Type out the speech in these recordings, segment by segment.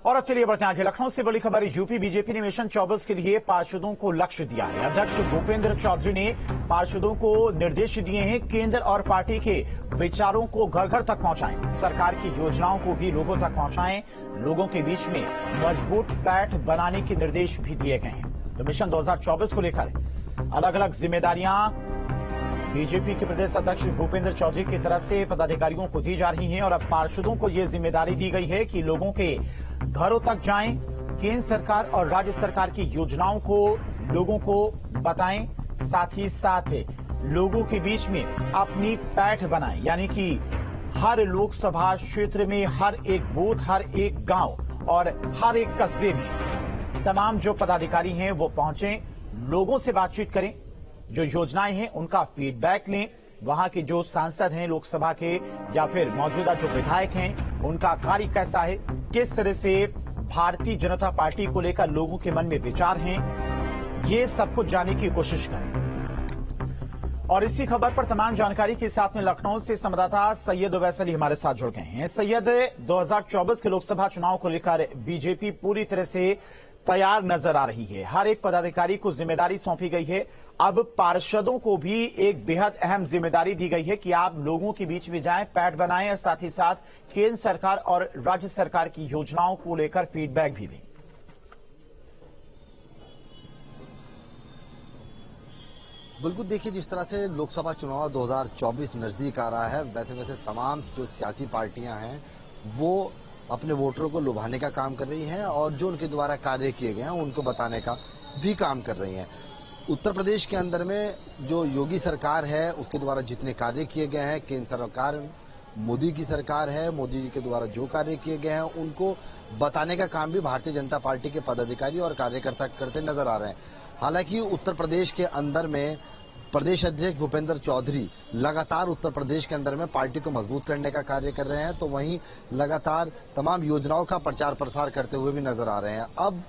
और अब चलिए बढ़ते हैं आगे। लखनऊ से बड़ी खबर। यूपी बीजेपी ने मिशन 24 के लिए पार्षदों को लक्ष्य दिया है। अध्यक्ष भूपेंद्र चौधरी ने पार्षदों को निर्देश दिए हैं, केंद्र और पार्टी के विचारों को घर घर तक पहुंचाएं, सरकार की योजनाओं को भी लोगों तक पहुंचाएं, लोगों के बीच में मजबूत पैठ बनाने के निर्देश भी दिए गए हैं। तो मिशन 2024 को लेकर अलग अलग जिम्मेदारियां बीजेपी के प्रदेश अध्यक्ष भूपेंद्र चौधरी की तरफ से पदाधिकारियों को दी जा रही हैं और अब पार्षदों को यह जिम्मेदारी दी गई है कि लोगों के घरों तक जाएं, केंद्र सरकार और राज्य सरकार की योजनाओं को लोगों को बताएं, साथ ही साथ लोगों के बीच में अपनी पैठ बनाएं, यानी कि हर लोकसभा क्षेत्र में हर एक बूथ, हर एक गांव और हर एक कस्बे में तमाम जो पदाधिकारी हैं वो पहुंचें, लोगों से बातचीत करें, जो योजनाएं हैं उनका फीडबैक लें, वहां के जो सांसद हैं लोकसभा के या फिर मौजूदा जो विधायक हैं उनका कार्य कैसा है, किस तरह से भारतीय जनता पार्टी को लेकर लोगों के मन में विचार हैं, ये सब कुछ जानने की कोशिश करें। और इसी खबर पर तमाम जानकारी के साथ में लखनऊ से संवाददाता सैयद ओवैस अली हमारे साथ जुड़ गए हैं। सैयद, 2024 के लोकसभा चुनाव को लेकर बीजेपी पूरी तरह से तैयार नजर आ रही है। हर एक पदाधिकारी को जिम्मेदारी सौंपी गई है। अब पार्षदों को भी एक बेहद अहम जिम्मेदारी दी गई है कि आप लोगों के बीच में जाएं, पैठ बनाएं और साथ ही साथ केंद्र सरकार और राज्य सरकार की योजनाओं को लेकर फीडबैक भी दें। बिल्कुल, देखिए जिस तरह से लोकसभा चुनाव 2024 नजदीक आ रहा है, वैसे तमाम जो सियासी पार्टियां हैं वो अपने वोटरों को लुभाने का काम कर रही हैं और जो उनके द्वारा कार्य किए गए हैं उनको बताने का भी काम कर रही हैं। उत्तर प्रदेश के अंदर में जो योगी सरकार है उसके द्वारा जितने कार्य किए गए हैं, केंद्र सरकार मोदी की सरकार है, मोदी जी के द्वारा जो कार्य किए गए हैं उनको बताने का काम भी भारतीय जनता पार्टी के पदाधिकारी और कार्यकर्ता करते नजर आ रहे हैं। हालांकि उत्तर प्रदेश के अंदर में प्रदेश अध्यक्ष भूपेंद्र चौधरी लगातार उत्तर प्रदेश के अंदर में पार्टी को मजबूत करने का कार्य कर रहे हैं, तो वहीं लगातार तमाम योजनाओं का प्रचार प्रसार करते हुए भी नजर आ रहे हैं। अब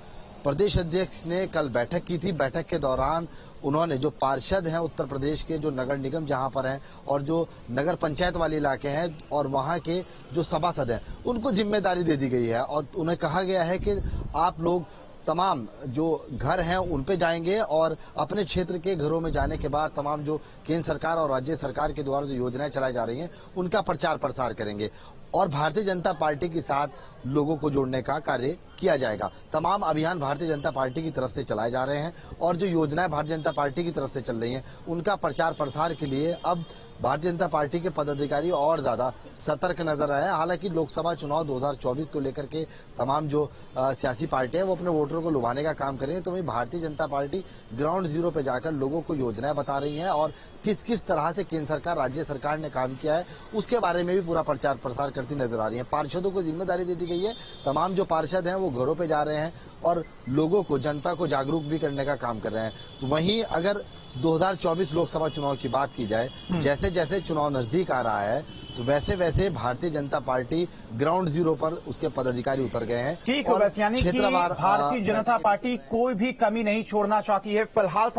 प्रदेश अध्यक्ष ने कल बैठक की थी। बैठक के दौरान उन्होंने जो पार्षद हैं उत्तर प्रदेश के, जो नगर निगम जहां पर हैं और जो नगर पंचायत वाले इलाके हैं और वहां के जो सभासद हैं उनको जिम्मेदारी दे दी गई है और उन्हें कहा गया है कि आप लोग तमाम जो घर हैं उन पे जाएंगे और अपने क्षेत्र के घरों में जाने के बाद तमाम जो केंद्र सरकार और राज्य सरकार के द्वारा जो योजनाएं चलाई जा रही हैं उनका प्रचार प्रसार करेंगे और भारतीय जनता पार्टी के साथ लोगों को जोड़ने का कार्य किया जाएगा। तमाम अभियान भारतीय जनता पार्टी की तरफ से चलाए जा रहे हैं और जो योजनाएं भारतीय जनता पार्टी की तरफ से चल रही हैं उनका प्रचार प्रसार के लिए अब भारतीय जनता पार्टी के पदाधिकारी और ज्यादा सतर्क नजर आए हैं। हालांकि लोकसभा चुनाव 2024 को लेकर के तमाम जो सियासी पार्टियां वो अपने वोटरों को लुभाने का काम कर रही है, तो वहीं Bharatiya Janata party ground zero पे जाकर लोगों को योजनाएं बता रही है और किस किस तरह से केंद्र सरकार राज्य सरकार ने काम किया है उसके बारे में भी पूरा प्रचार प्रसार करती नजर आ रही है। पार्षदों को जिम्मेदारी दे दी गई है। तमाम जो पार्षद हैं वो घरों पे जा रहे हैं और लोगों को, जनता को जागरूक भी करने का काम कर रहे हैं। तो वहीं अगर 2024 लोकसभा चुनाव की बात की जाए, जैसे जैसे चुनाव नजदीक आ रहा है तो वैसे वैसे Bharatiya Janata party ground zero पर उसके पदाधिकारी उतर गए हैं। ठीक है, यानी कि भारतीय जनता पार्टी कोई भी कमी नहीं छोड़ना चाहती है। फिलहाल